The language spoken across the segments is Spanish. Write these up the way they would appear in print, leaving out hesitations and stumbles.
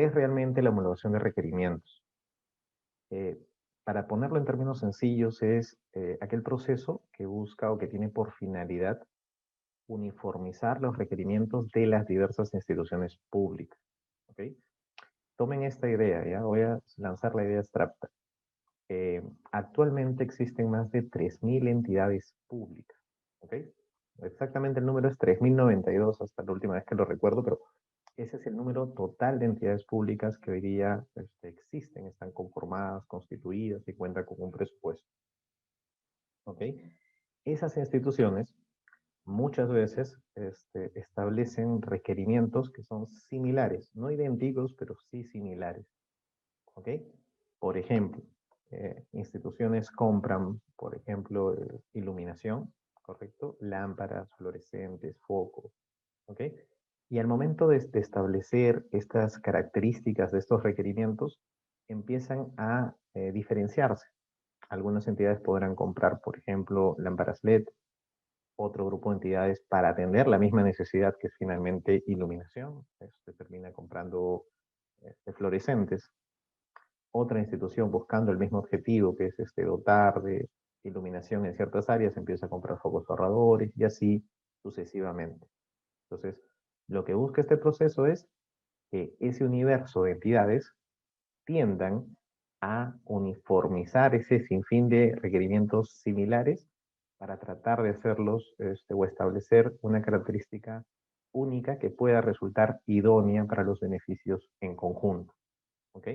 ¿Qué es realmente la homologación de requerimientos? Eh, para ponerlo en términos sencillos, es aquel proceso que busca o que tiene por finalidad uniformizar los requerimientos de las diversas instituciones públicas. ¿Ok? Tomen esta idea, ¿ya? Voy a lanzar la idea abstracta. Actualmente existen más de 3.000 entidades públicas. ¿Ok? Exactamente el número es 3.092 hasta la última vez que lo recuerdo, pero ese es el número total de entidades públicas que hoy día existen, están conformadas, constituidas y cuentan con un presupuesto. ¿Ok? Esas instituciones muchas veces establecen requerimientos que son similares, no idénticos, pero sí similares. ¿Ok? Por ejemplo, instituciones compran, por ejemplo, iluminación, ¿correcto? Lámparas, fluorescentes, focos, ¿ok? Y al momento de establecer estas características de estos requerimientos, empiezan a diferenciarse. Algunas entidades podrán comprar, por ejemplo, lámparas LED, otro grupo de entidades para atender la misma necesidad que es finalmente iluminación, se termina comprando fluorescentes. Otra institución buscando el mismo objetivo, que es dotar de iluminación en ciertas áreas, empieza a comprar focos ahorradores y así sucesivamente. Entonces, lo que busca este proceso es que ese universo de entidades tiendan a uniformizar ese sinfín de requerimientos similares para tratar de hacerlos o establecer una característica única que pueda resultar idónea para los beneficios en conjunto. ¿Ok?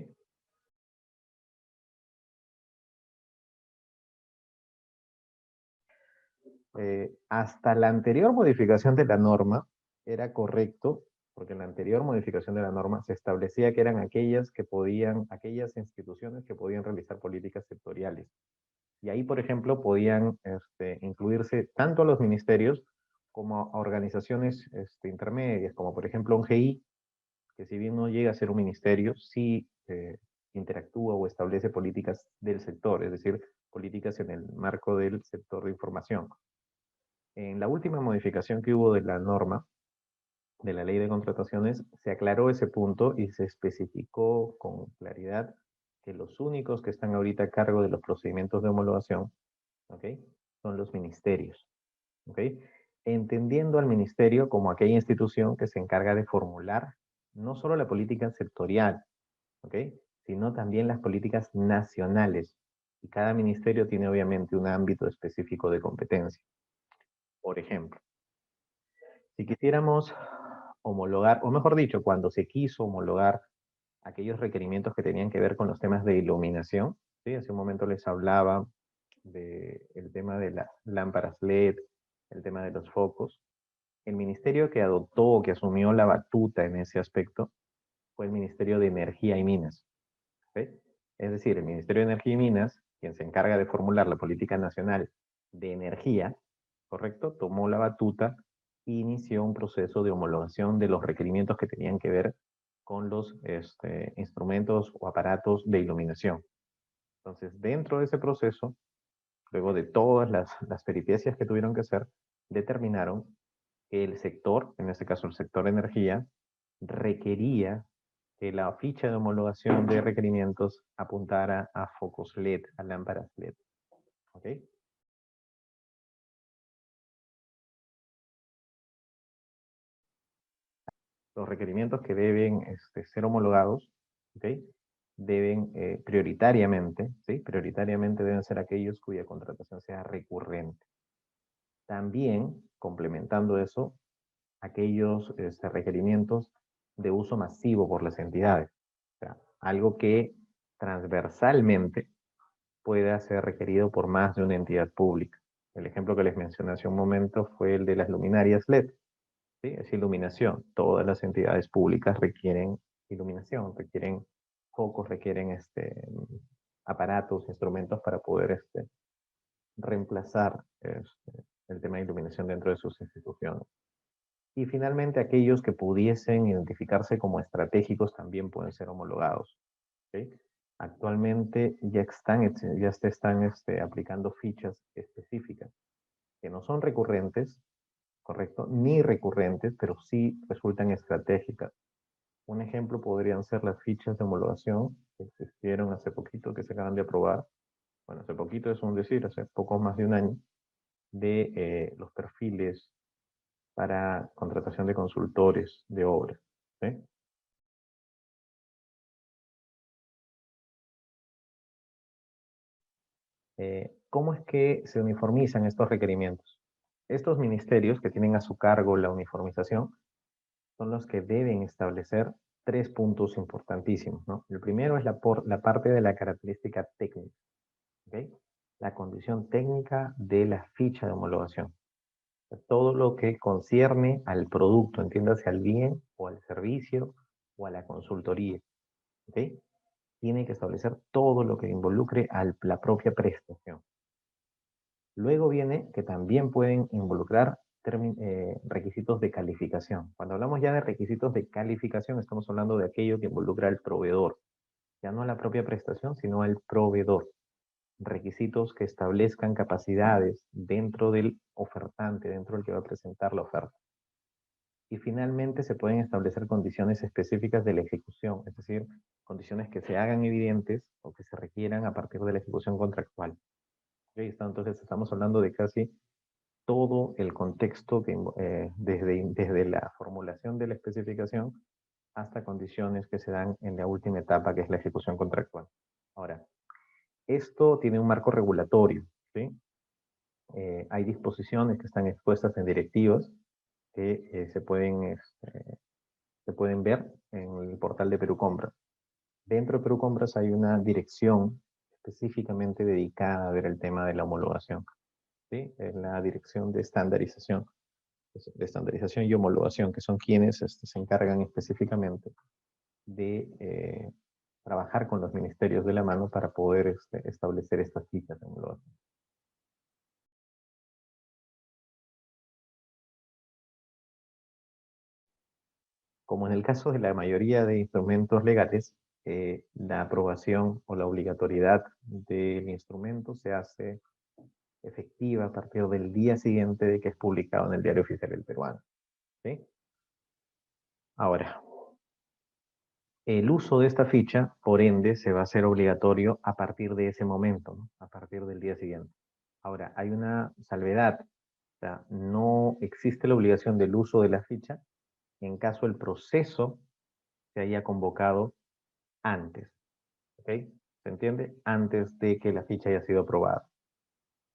Hasta la anterior modificación de la norma era correcto, porque en la anterior modificación de la norma se establecía que eran aquellas aquellas instituciones que podían realizar políticas sectoriales. Y ahí, por ejemplo, podían incluirse tanto a los ministerios como a organizaciones intermedias, como por ejemplo un GI, que si bien no llega a ser un ministerio, sí interactúa o establece políticas del sector, es decir, políticas en el marco del sector de información. En la última modificación que hubo de la norma, de la ley de contrataciones, se aclaró ese punto y se especificó con claridad que los únicos que están ahorita a cargo de los procedimientos de homologación, ¿ok?, son los ministerios. ¿Ok? Entendiendo al ministerio como aquella institución que se encarga de formular no solo la política sectorial, ¿ok?, sino también las políticas nacionales. Y cada ministerio tiene obviamente un ámbito específico de competencia. Por ejemplo, si quisiéramos homologar, o mejor dicho, cuando se quiso homologar aquellos requerimientos que tenían que ver con los temas de iluminación, ¿sí? Hace un momento les hablaba del tema de las lámparas LED, el tema de los focos. El ministerio que adoptó, que asumió la batuta en ese aspecto, fue el Ministerio de Energía y Minas. ¿Sí? Es decir, el Ministerio de Energía y Minas, quien se encarga de formular la política nacional de energía, ¿correcto?, tomó la batuta e inició un proceso de homologación de los requerimientos que tenían que ver con los instrumentos o aparatos de iluminación. Entonces, dentro de ese proceso, luego de todas las peripecias que tuvieron que hacer, determinaron que el sector, en este caso el sector energía, requería que la ficha de homologación de requerimientos apuntara a focos LED, a lámparas LED. ¿Ok? Los requerimientos que deben ser homologados, ¿ok?, deben prioritariamente, ¿sí?, prioritariamente deben ser aquellos cuya contratación sea recurrente. También, complementando eso, aquellos requerimientos de uso masivo por las entidades. O sea, algo que transversalmente pueda ser requerido por más de una entidad pública. El ejemplo que les mencioné hace un momento fue el de las luminarias LED. ¿Sí? Es iluminación. Todas las entidades públicas requieren iluminación, requieren focos, requieren aparatos, instrumentos para poder reemplazar el tema de iluminación dentro de sus instituciones. Y finalmente, aquellos que pudiesen identificarse como estratégicos también pueden ser homologados. ¿Okay? Actualmente ya se están aplicando fichas específicas que no son recurrentes, ¿correcto? Ni recurrentes, pero sí resultan estratégicas. Un ejemplo podrían ser las fichas de homologación que existieron hace poquito, que se acaban de aprobar. Bueno, hace poquito es un decir, hace poco más de un año, de los perfiles para contratación de consultores de obra. ¿Sí? ¿Cómo es que se uniformizan estos requerimientos? Estos ministerios que tienen a su cargo la uniformización son los que deben establecer tres puntos importantísimos, ¿no? El primero es la parte de la característica técnica, ¿ok? La condición técnica de la ficha de homologación. Todo lo que concierne al producto, entiéndase al bien o al servicio o a la consultoría, ¿ok? Tiene que establecer todo lo que involucre a la propia prestación. Luego viene que también pueden involucrar requisitos de calificación. Cuando hablamos ya de requisitos de calificación, estamos hablando de aquello que involucra al proveedor, ya no a la propia prestación, sino al proveedor. Requisitos que establezcan capacidades dentro del ofertante, dentro del que va a presentar la oferta. Y finalmente se pueden establecer condiciones específicas de la ejecución, es decir, condiciones que se hagan evidentes o que se requieran a partir de la ejecución contractual. ¿Okay? Entonces estamos hablando de casi todo el contexto que, desde la formulación de la especificación hasta condiciones que se dan en la última etapa, que es la ejecución contractual. Ahora, esto tiene un marco regulatorio, ¿sí? Hay disposiciones que están expuestas en directivas que se pueden ver en el portal de Perú Compras. Dentro de Perú Compras hay una dirección específicamente dedicada a ver el tema de la homologación, ¿sí? Es la dirección de estandarización y homologación, que son quienes se encargan específicamente de trabajar con los ministerios de la mano para poder establecer estas fichas de homologación. Como en el caso de la mayoría de instrumentos legales, la aprobación o la obligatoriedad del instrumento se hace efectiva a partir del día siguiente de que es publicado en el Diario Oficial del Peruano, ¿sí? Ahora, el uso de esta ficha, por ende, se va a hacer obligatorio a partir de ese momento, ¿no? A partir del día siguiente. Ahora, hay una salvedad. O sea, no existe la obligación del uso de la ficha en caso el proceso se haya convocado antes. ¿Ok? ¿Se entiende? Antes de que la ficha haya sido aprobada.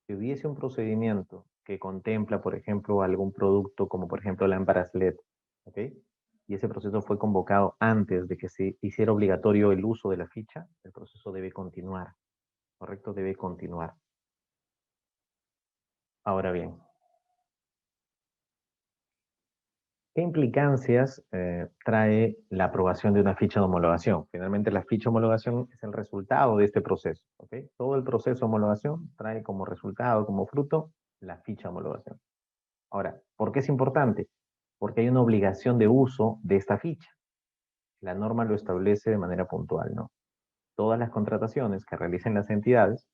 Si hubiese un procedimiento que contempla, por ejemplo, algún producto como por ejemplo lámparas LED, ¿ok? Y ese proceso fue convocado antes de que se hiciera obligatorio el uso de la ficha, el proceso debe continuar, ¿correcto? Debe continuar. Ahora bien, ¿qué implicancias trae la aprobación de una ficha de homologación? Finalmente, la ficha de homologación es el resultado de este proceso, ¿ok? Todo el proceso de homologación trae como resultado, como fruto, la ficha de homologación. Ahora, ¿por qué es importante? Porque hay una obligación de uso de esta ficha. La norma lo establece de manera puntual, ¿no? Todas las contrataciones que realicen las entidades,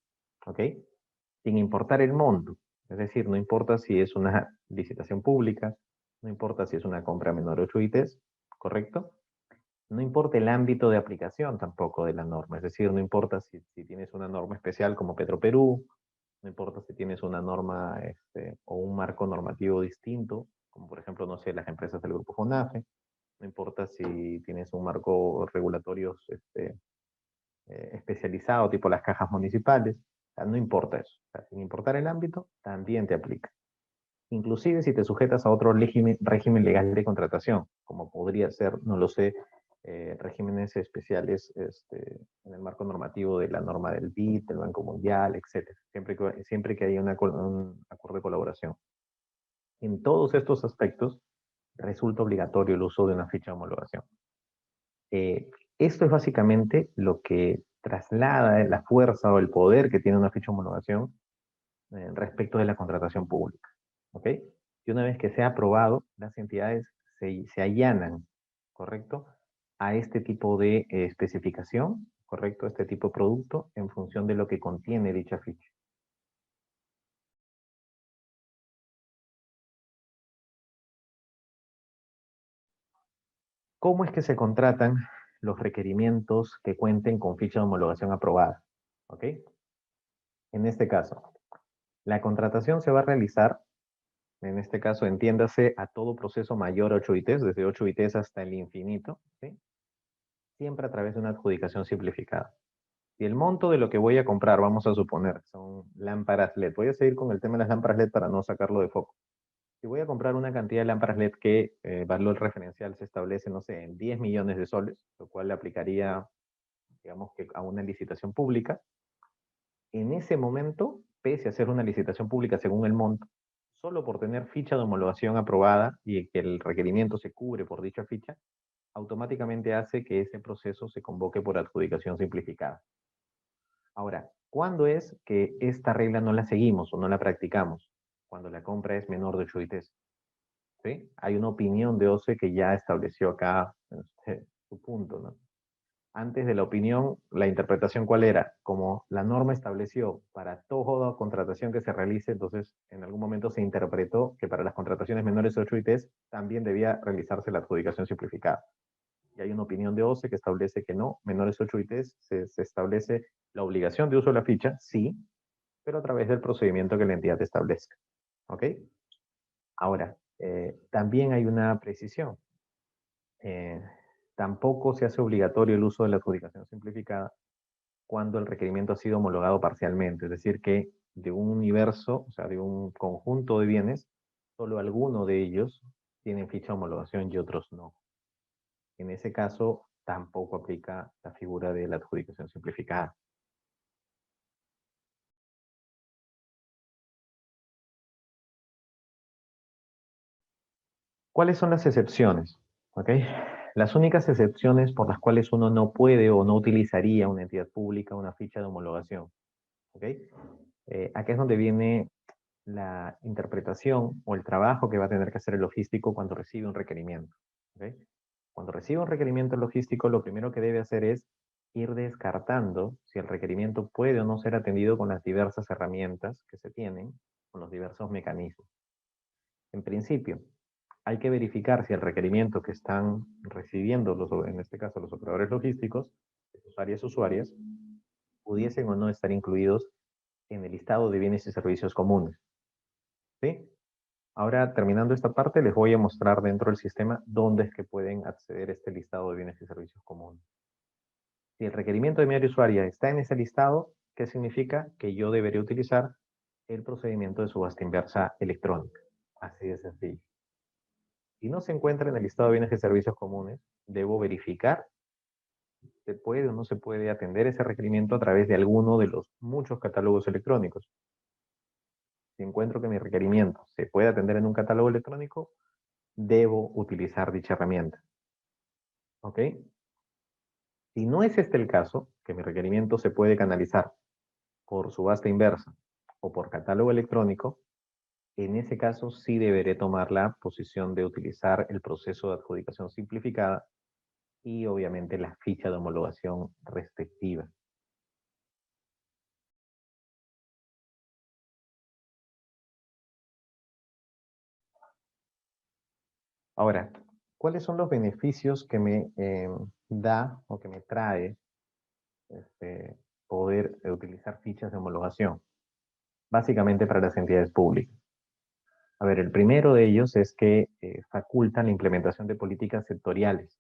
¿ok? Sin importar el monto, es decir, no importa si es una licitación pública, no importa si es una compra menor de 8 ITs, ¿correcto? No importa el ámbito de aplicación tampoco de la norma, es decir, no importa si tienes una norma especial como Petroperú, no importa si tienes una norma o un marco normativo distinto, como por ejemplo, no sé, las empresas del grupo FONAFE, no importa si tienes un marco regulatorio especializado, tipo las cajas municipales, o sea, no importa eso. O sea, sin importar el ámbito, también te aplica. Inclusive si te sujetas a otro régimen legal de contratación, como podría ser, no lo sé, regímenes especiales en el marco normativo de la norma del BID, del Banco Mundial, etc. Siempre que haya un acuerdo de colaboración. En todos estos aspectos resulta obligatorio el uso de una ficha de homologación. Esto es básicamente lo que traslada la fuerza o el poder que tiene una ficha de homologación respecto de la contratación pública. ¿Ok? Y una vez que sea aprobado, las entidades se allanan, ¿correcto? A este tipo de especificación, ¿correcto? A este tipo de producto en función de lo que contiene dicha ficha. ¿Cómo es que se contratan los requerimientos que cuenten con ficha de homologación aprobada? ¿Ok? En este caso, la contratación se va a realizar, en este caso, entiéndase a todo proceso mayor a 8 ITs, desde 8 ITs hasta el infinito, ¿sí? Siempre a través de una adjudicación simplificada. Si el monto de lo que voy a comprar, vamos a suponer, son lámparas LED. Voy a seguir con el tema de las lámparas LED para no sacarlo de foco. Si voy a comprar una cantidad de lámparas LED que valor referencial se establece, no sé, en 10 millones de soles, lo cual le aplicaría, digamos que a una licitación pública, en ese momento, pese a ser una licitación pública según el monto, solo por tener ficha de homologación aprobada y que el requerimiento se cubre por dicha ficha, automáticamente hace que ese proceso se convoque por adjudicación simplificada. Ahora, ¿cuándo es que esta regla no la seguimos o no la practicamos? Cuando la compra es menor de 8 ITs. ¿Sí? Hay una opinión de OCE que ya estableció acá su punto, ¿no? Antes de la opinión, la interpretación ¿cuál era? Como la norma estableció para toda contratación que se realice, entonces en algún momento se interpretó que para las contrataciones menores de 8 ITs también debía realizarse la adjudicación simplificada. Y hay una opinión de OCE que establece que no, menores de 8 ITs se establece la obligación de uso de la ficha, sí, pero a través del procedimiento que la entidad establezca. ¿Ok? Ahora, también hay una precisión. Eh, Tampoco se hace obligatorio el uso de la adjudicación simplificada cuando el requerimiento ha sido homologado parcialmente, es decir, que de un universo, o sea, de un conjunto de bienes, solo alguno de ellos tienen ficha de homologación y otros no. En ese caso, tampoco aplica la figura de la adjudicación simplificada. ¿Cuáles son las excepciones? ¿Ok? Las únicas excepciones por las cuales uno no puede o no utilizaría una entidad pública una ficha de homologación. ¿Ok? Aquí es donde viene la interpretación o el trabajo que va a tener que hacer el logístico cuando recibe un requerimiento. ¿Ok? Cuando recibe un requerimiento logístico, lo primero que debe hacer es ir descartando si el requerimiento puede o no ser atendido con las diversas herramientas que se tienen, con los diversos mecanismos. En principio, hay que verificar si el requerimiento que están recibiendo, en este caso los operadores logísticos, usuarias, pudiesen o no estar incluidos en el listado de bienes y servicios comunes. ¿Sí? Ahora, terminando esta parte, les voy a mostrar dentro del sistema dónde es que pueden acceder a este listado de bienes y servicios comunes. Si el requerimiento de mi área usuaria está en ese listado, ¿qué significa? Que yo debería utilizar el procedimiento de subasta inversa electrónica. Así de sencillo. Si no se encuentra en el listado de bienes y servicios comunes, debo verificar si se puede o no se puede atender ese requerimiento a través de alguno de los muchos catálogos electrónicos. Si encuentro que mi requerimiento se puede atender en un catálogo electrónico, debo utilizar dicha herramienta. ¿Ok? Si no es este el caso, que mi requerimiento se puede canalizar por subasta inversa o por catálogo electrónico, en ese caso sí deberé tomar la posición de utilizar el proceso de adjudicación simplificada y obviamente la ficha de homologación respectiva. Ahora, ¿cuáles son los beneficios que me da o que me trae este, poder utilizar fichas de homologación? Básicamente para las entidades públicas. A ver, el primero de ellos es que facultan la implementación de políticas sectoriales.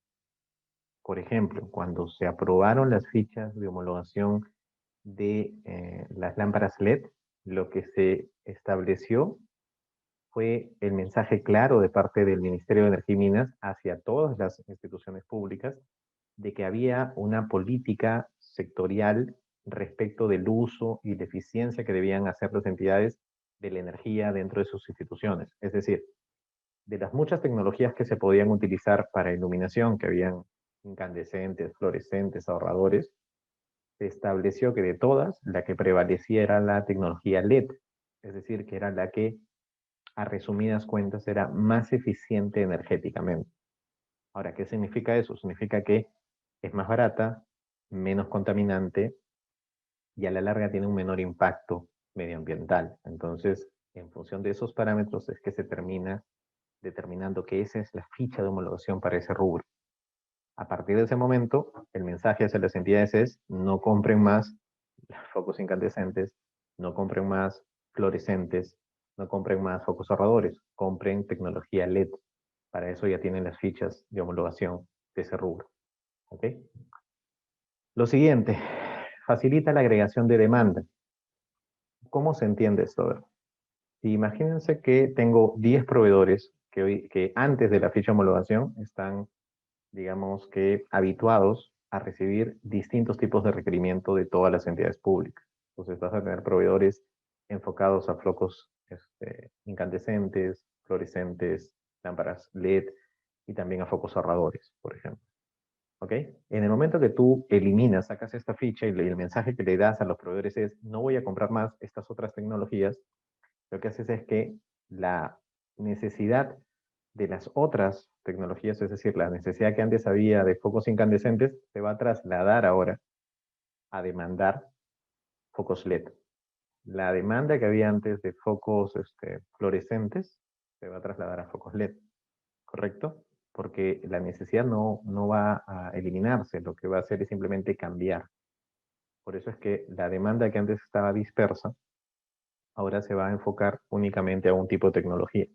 Por ejemplo, cuando se aprobaron las fichas de homologación de las lámparas LED, lo que se estableció fue el mensaje claro de parte del Ministerio de Energía y Minas hacia todas las instituciones públicas de que había una política sectorial respecto del uso y la eficiencia que debían hacer las entidades de la energía dentro de sus instituciones. Es decir, de las muchas tecnologías que se podían utilizar para iluminación, que habían incandescentes, fluorescentes, ahorradores, se estableció que de todas, la que prevalecía era la tecnología LED, es decir, que era la que, a resumidas cuentas, era más eficiente energéticamente. Ahora, ¿qué significa eso? Significa que es más barata, menos contaminante y a la larga tiene un menor impacto medioambiental. Entonces, en función de esos parámetros es que se termina determinando que esa es la ficha de homologación para ese rubro. A partir de ese momento, el mensaje hacia las entidades es: no compren más focos incandescentes, no compren más fluorescentes, no compren más focos ahorradores, compren tecnología LED. Para eso ya tienen las fichas de homologación de ese rubro. ¿Ok? Lo siguiente, facilita la agregación de demanda. ¿Cómo se entiende esto? A ver, imagínense que tengo 10 proveedores que antes de la ficha de homologación están, digamos que, habituados a recibir distintos tipos de requerimiento de todas las entidades públicas. Entonces vas a tener proveedores enfocados a focos incandescentes, fluorescentes, lámparas LED y también a focos ahorradores, por ejemplo. ¿Ok? En el momento que tú eliminas, sacas esta ficha y el mensaje que le das a los proveedores es: no voy a comprar más estas otras tecnologías, lo que haces es que la necesidad de las otras tecnologías, es decir, la necesidad que antes había de focos incandescentes, se va a trasladar ahora a demandar focos LED. La demanda que había antes de focos fluorescentes se va a trasladar a focos LED, ¿correcto? Porque la necesidad no va a eliminarse, lo que va a hacer es simplemente cambiar. Por eso es que la demanda que antes estaba dispersa, ahora se va a enfocar únicamente a un tipo de tecnología.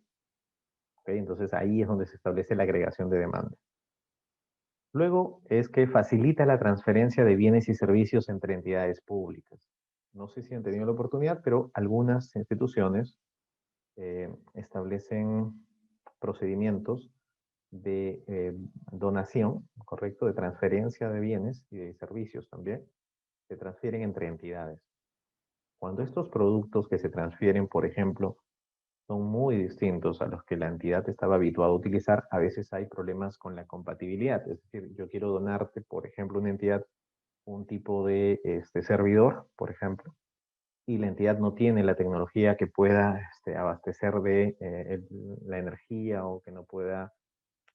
¿Okay? Entonces ahí es donde se establece la agregación de demanda. Luego es que facilita la transferencia de bienes y servicios entre entidades públicas. No sé si han tenido la oportunidad, pero algunas instituciones establecen procedimientos de donación, ¿correcto? De transferencia de bienes y de servicios también, se transfieren entre entidades. Cuando estos productos que se transfieren, por ejemplo, son muy distintos a los que la entidad estaba habituada a utilizar, a veces hay problemas con la compatibilidad. Es decir, yo quiero donarte, por ejemplo, una entidad, un tipo de servidor, por ejemplo, y la entidad no tiene la tecnología que pueda abastecer de la energía, o que no pueda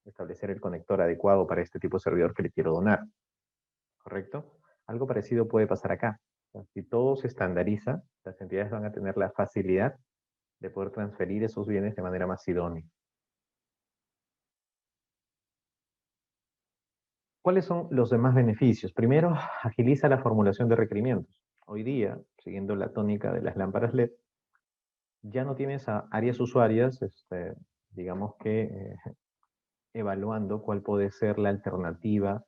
establecer el conector adecuado para este tipo de servidor que le quiero donar, ¿correcto? Algo parecido puede pasar acá. O sea, si todo se estandariza, las entidades van a tener la facilidad de poder transferir esos bienes de manera más idónea. ¿Cuáles son los demás beneficios? Primero, agiliza la formulación de requerimientos. Hoy día, siguiendo la tónica de las lámparas LED, ya no tienes a áreas usuarias, digamos que evaluando cuál puede ser la alternativa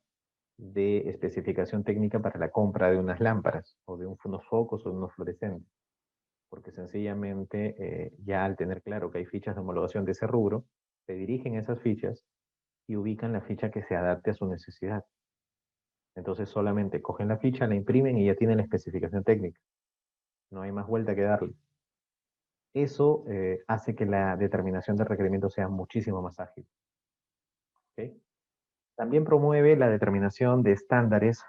de especificación técnica para la compra de unas lámparas, o de unos focos, o de unos fluorescentes. Porque sencillamente, ya al tener claro que hay fichas de homologación de ese rubro, se dirigen a esas fichas y ubican la ficha que se adapte a su necesidad. Entonces solamente cogen la ficha, la imprimen y ya tienen la especificación técnica. No hay más vuelta que darle. Eso hace que la determinación de requerimientos sea muchísimo más ágil. ¿Okay? También promueve la determinación de estándares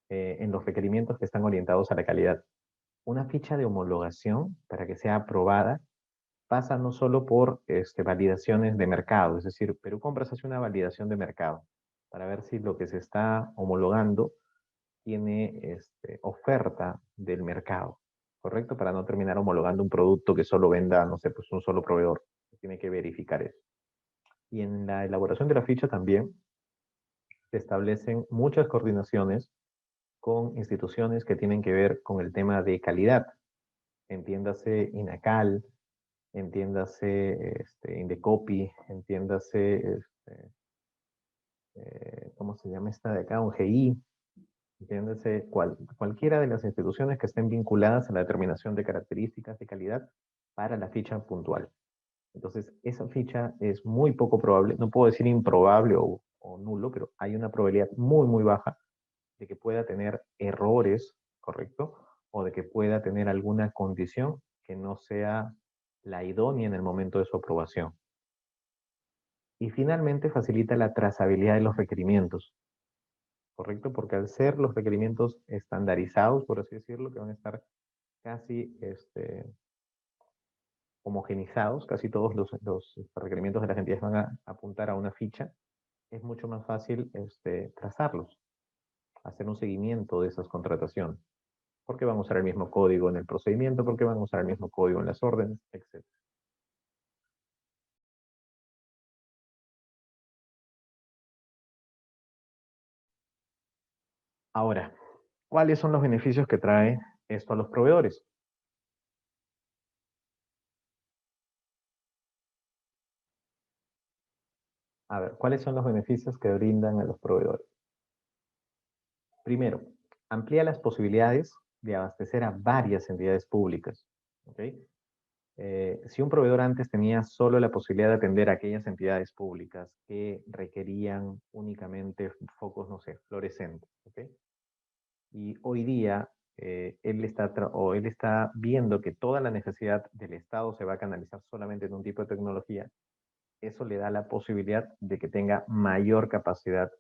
en los requerimientos que están orientados a la calidad. Una ficha de homologación, para que sea aprobada, pasa no solo por validaciones de mercado, es decir, Perú Compras hace una validación de mercado para ver si lo que se está homologando tiene oferta del mercado, ¿correcto? Para no terminar homologando un producto que solo venda, no sé, pues un solo proveedor. Tiene que verificar eso. Y en la elaboración de la ficha también se establecen muchas coordinaciones con instituciones que tienen que ver con el tema de calidad. Entiéndase INACAL, entiéndase Indecopi, entiéndase, ¿cómo se llama esta de acá? Un GI, entiéndase cualquiera de las instituciones que estén vinculadas a la determinación de características de calidad para la ficha puntual. Entonces, esa ficha es muy poco probable, no puedo decir improbable o nulo, pero hay una probabilidad muy, muy baja de que pueda tener errores, ¿correcto? O de que pueda tener alguna condición que no sea la idónea en el momento de su aprobación. Y finalmente facilita la trazabilidad de los requerimientos, ¿correcto? Porque al ser los requerimientos estandarizados, por así decirlo, que van a estar casi homogenizados, casi todos los requerimientos de las entidades van a apuntar a una ficha, es mucho más fácil trazarlos, hacer un seguimiento de esas contrataciones. Porque van a usar el mismo código en el procedimiento, porque van a usar el mismo código en las órdenes, etc. Ahora, ¿cuáles son los beneficios que trae esto a los proveedores? A ver, ¿cuáles son los beneficios que brindan a los proveedores? Primero, amplía las posibilidades de abastecer a varias entidades públicas. ¿Ok? Si un proveedor antes tenía solo la posibilidad de atender a aquellas entidades públicas que requerían únicamente focos, no sé, fluorescentes, ¿ok? Y hoy día él está viendo que toda la necesidad del Estado se va a canalizar solamente en un tipo de tecnología, eso le da la posibilidad de que tenga mayor capacidad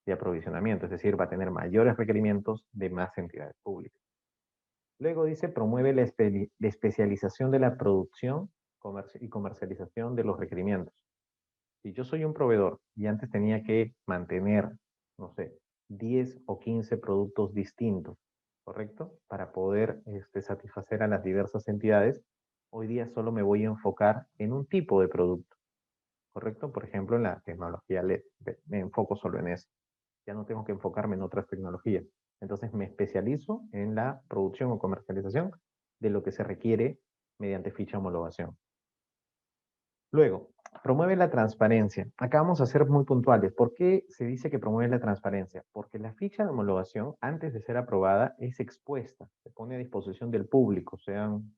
de aprovisionamiento, es decir, va a tener mayores requerimientos de más entidades públicas. Luego dice, promueve la especialización de la producción y comercialización de los requerimientos. Si yo soy un proveedor y antes tenía que mantener, no sé, 10 o 15 productos distintos, ¿correcto? Para poder satisfacer a las diversas entidades, hoy día solo me voy a enfocar en un tipo de producto, ¿correcto? Por ejemplo, en la tecnología LED, me enfoco solo en eso. Ya no tengo que enfocarme en otras tecnologías. Entonces me especializo en la producción o comercialización de lo que se requiere mediante ficha de homologación. Luego, promueve la transparencia. Acá vamos a ser muy puntuales. ¿Por qué se dice que promueve la transparencia? Porque la ficha de homologación, antes de ser aprobada, es expuesta, se pone a disposición del público, sean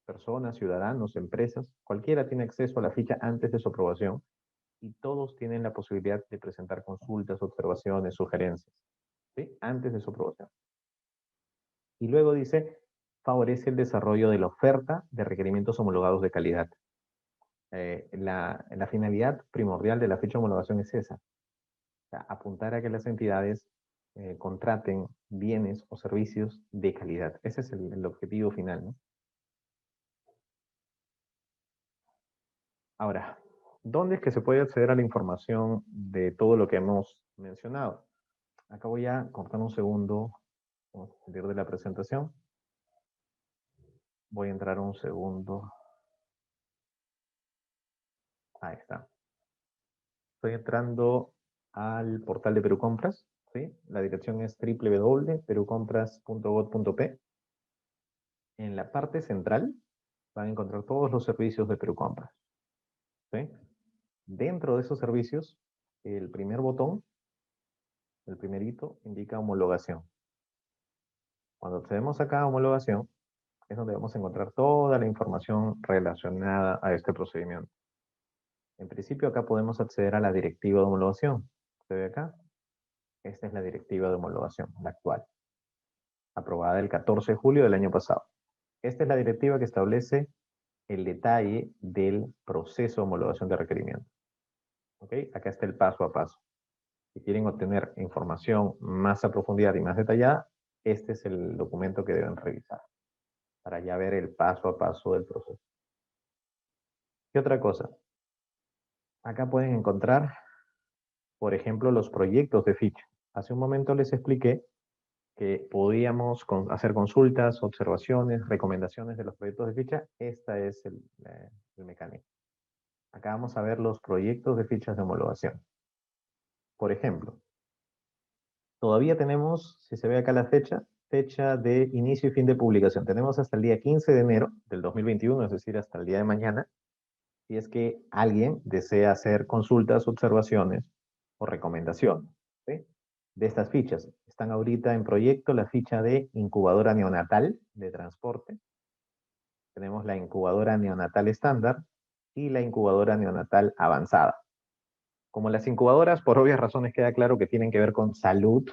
personas, ciudadanos, empresas, cualquiera tiene acceso a la ficha antes de su aprobación y todos tienen la posibilidad de presentar consultas, observaciones, sugerencias, ¿sí? Antes de su aprobación. Y luego dice, favorece el desarrollo de la oferta de requerimientos homologados de calidad. La finalidad primordial de la ficha de homologación es esa, o sea, apuntar a que las entidades contraten bienes o servicios de calidad. Ese es el objetivo final, ¿no? Ahora, ¿dónde es que se puede acceder a la información de todo lo que hemos mencionado? Acá voy a cortar un segundo, vamos a salir de la presentación. Voy a entrar un segundo. Ahí está. Estoy entrando al portal de Perú Compras, ¿sí? La dirección es www.perucompras.gov.p. En la parte central van a encontrar todos los servicios de Perú Compras, ¿sí? Dentro de esos servicios, el primer botón, el primerito, indica homologación. Cuando accedemos acá a homologación, es donde vamos a encontrar toda la información relacionada a este procedimiento. En principio acá podemos acceder a la directiva de homologación. ¿Se ve acá? Esta es la directiva de homologación, la actual, aprobada el 14 de julio del año pasado. Esta es la directiva que establece el detalle del proceso de homologación de requerimiento. ¿Ok? Acá está el paso a paso. Si quieren obtener información más a profundidad y más detallada, este es el documento que deben revisar para ya ver el paso a paso del proceso. ¿Qué otra cosa? Acá pueden encontrar, por ejemplo, los proyectos de ficha. Hace un momento les expliqué que podíamos hacer consultas, observaciones, recomendaciones de los proyectos de ficha. Esta es el mecanismo. Acá vamos a ver los proyectos de fichas de homologación. Por ejemplo, todavía tenemos, si se ve acá la fecha, fecha de inicio y fin de publicación. Tenemos hasta el día 15 de enero del 2021, es decir, hasta el día de mañana, si es que alguien desea hacer consultas, observaciones o recomendaciones, ¿sí? De estas fichas. Están ahorita en proyecto la ficha de incubadora neonatal de transporte. Tenemos la incubadora neonatal estándar y la incubadora neonatal avanzada. Como las incubadoras, por obvias razones, queda claro que tienen que ver con salud.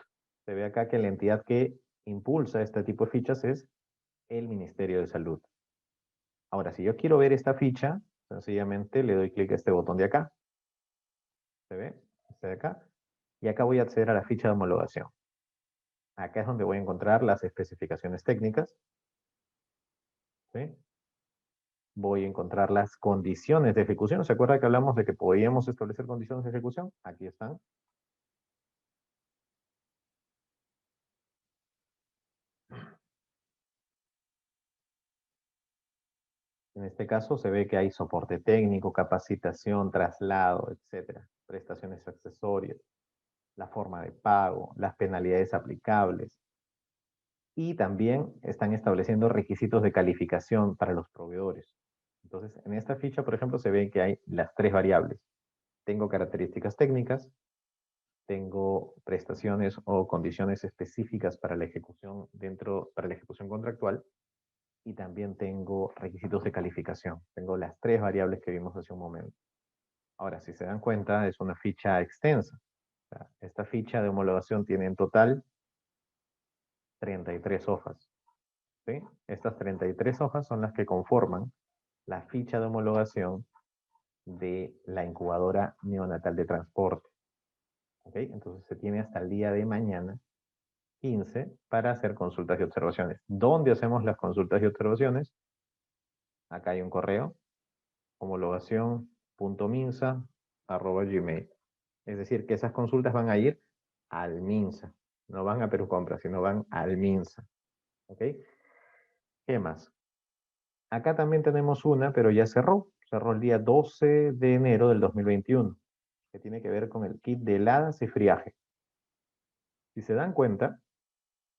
Se ve acá que la entidad que impulsa este tipo de fichas es el Ministerio de Salud. Ahora, si yo quiero ver esta ficha, sencillamente le doy clic a este botón de acá. ¿Se ve? Este de acá. Y acá voy a acceder a la ficha de homologación. Acá es donde voy a encontrar las especificaciones técnicas. ¿Sí? Voy a encontrar las condiciones de ejecución. ¿Se acuerda que hablamos de que podíamos establecer condiciones de ejecución? Aquí están. En este caso se ve que hay soporte técnico, capacitación, traslado, etcétera, prestaciones accesorias. la forma de pago, las penalidades aplicables, y también están estableciendo requisitos de calificación para los proveedores. Entonces, en esta ficha, por ejemplo, se ve que hay las tres variables. Tengo características técnicas, tengo prestaciones o condiciones específicas para la ejecución para la ejecución contractual, y también tengo requisitos de calificación. Tengo las tres variables que vimos hace un momento. Ahora, si se dan cuenta, es una ficha extensa. O sea, esta ficha de homologación tiene en total 33 hojas. ¿Sí? Estas 33 hojas son las que conforman la ficha de homologación de la incubadora neonatal de transporte. ¿Ok? Entonces se tiene hasta el día de mañana, 15, para hacer consultas y observaciones. ¿Dónde hacemos las consultas y observaciones? Acá hay un correo, homologación.minsa@gmail. Es decir, que esas consultas van a ir al MINSA. No van a Perú Compras, sino van al MINSA. ¿Ok? ¿Qué más? Acá también tenemos una, pero ya cerró. Cerró el día 12 de enero del 2021, que tiene que ver con el kit de heladas y friaje. Si se dan cuenta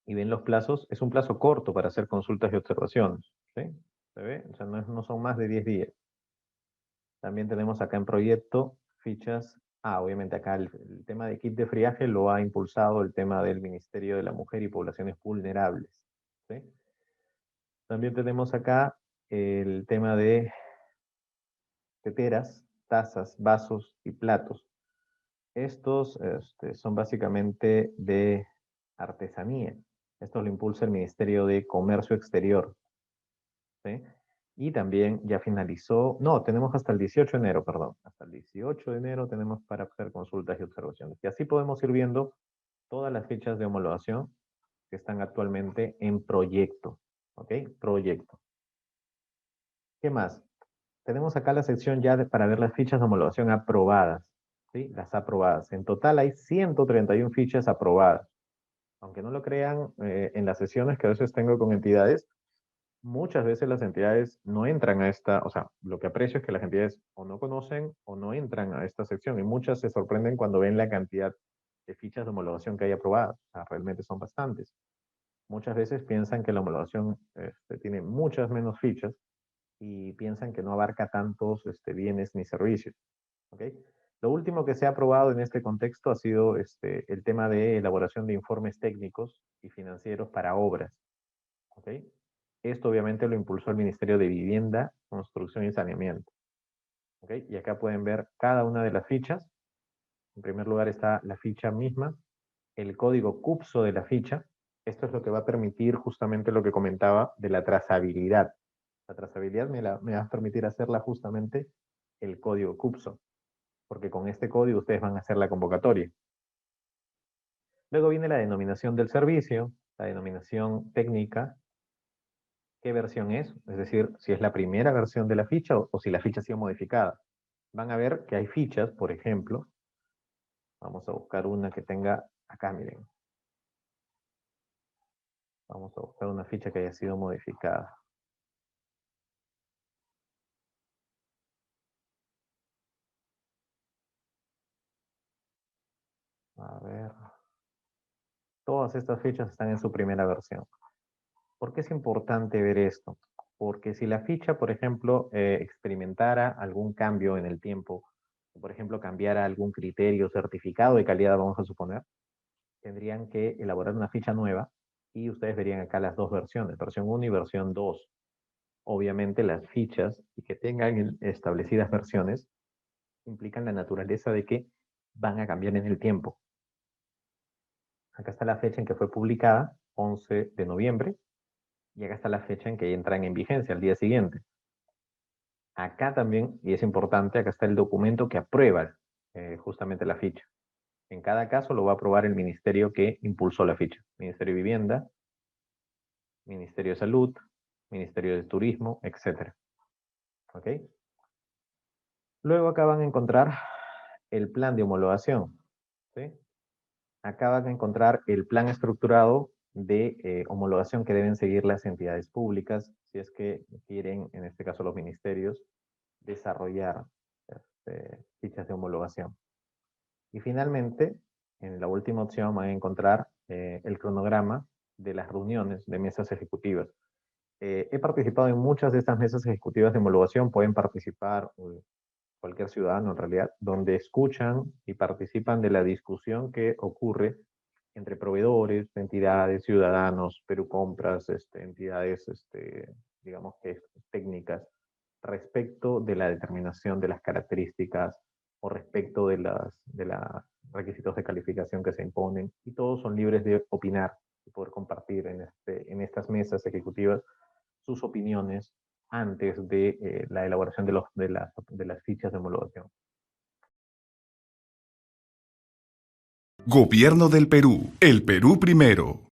y ven los plazos, es un plazo corto para hacer consultas y observaciones. ¿Sí? ¿Se ve? O sea, no son más de 10 días. También tenemos acá en proyecto fichas. Obviamente acá el tema de kit de friaje lo ha impulsado el tema del Ministerio de la Mujer y Poblaciones Vulnerables. ¿Sí? También tenemos acá el tema de teteras, tazas, vasos y platos. Estos son básicamente de artesanía. Esto lo impulsa el Ministerio de Comercio Exterior. ¿Sí? Y también ya finalizó, no, tenemos hasta el 18 de enero, perdón. Hasta el 18 de enero tenemos para hacer consultas y observaciones. Y así podemos ir viendo todas las fechas de homologación que están actualmente en proyecto. ¿Ok? Proyecto. ¿Qué más? Tenemos acá la sección ya para ver las fichas de homologación aprobadas. ¿Sí? Las aprobadas. En total hay 131 fichas aprobadas. Aunque no lo crean, en las sesiones que a veces tengo con entidades, muchas veces las entidades no entran a esta, o sea, lo que aprecio es que las entidades o no conocen o no entran a esta sección, y muchas se sorprenden cuando ven la cantidad de fichas de homologación que hay aprobadas. O sea, realmente son bastantes. Muchas veces piensan que la homologación tiene muchas menos fichas y piensan que no abarca tantos bienes ni servicios. ¿Okay? Lo último que se ha aprobado en este contexto ha sido el tema de elaboración de informes técnicos y financieros para obras. ¿Okay? Esto obviamente lo impulsó el Ministerio de Vivienda, Construcción y Saneamiento. ¿Okay? Y acá pueden ver cada una de las fichas. En primer lugar está la ficha misma, el código CUPSO de la ficha. Esto es lo que va a permitir justamente lo que comentaba de la trazabilidad. La trazabilidad me va a permitir hacerla justamente el código CUPSO, porque con este código ustedes van a hacer la convocatoria. Luego viene la denominación del servicio, la denominación técnica, qué versión es decir, si es la primera versión de la ficha o si la ficha ha sido modificada. Van a ver que hay fichas, por ejemplo, vamos a buscar una que tenga, acá miren, vamos a buscar una ficha que haya sido modificada. A ver, todas estas fichas están en su primera versión. ¿Por qué es importante ver esto? Porque si la ficha, por ejemplo, experimentara algún cambio en el tiempo, por ejemplo, cambiara algún criterio certificado de calidad, vamos a suponer, tendrían que elaborar una ficha nueva y ustedes verían acá las dos versiones, versión 1 y versión 2. Obviamente las fichas que tengan establecidas versiones implican la naturaleza de que van a cambiar en el tiempo. Acá está la fecha en que fue publicada, 11 de noviembre, y acá está la fecha en que entran en vigencia, al día siguiente. Acá también, y es importante, acá está el documento que aprueba justamente la ficha. En cada caso lo va a aprobar el ministerio que impulsó la ficha. Ministerio de Vivienda, Ministerio de Salud, Ministerio de Turismo, etc. ¿Ok? Luego acá van a encontrar el plan de homologación. ¿Sí? Acá van a encontrar el plan estructurado de homologación que deben seguir las entidades públicas si es que quieren, en este caso los ministerios, desarrollar fichas de homologación. Y finalmente, en la última opción van a encontrar el cronograma de las reuniones de mesas ejecutivas. He participado en muchas de estas mesas ejecutivas de homologación, pueden participar cualquier ciudadano en realidad, donde escuchan y participan de la discusión que ocurre entre proveedores, entidades, ciudadanos, Perú Compras, entidades, digamos que técnicas, respecto de la determinación de las características o respecto de los requisitos de calificación que se imponen, y todos son libres de opinar y poder compartir en estas mesas ejecutivas sus opiniones antes de la elaboración de las fichas de homologación. Gobierno del Perú. El Perú primero.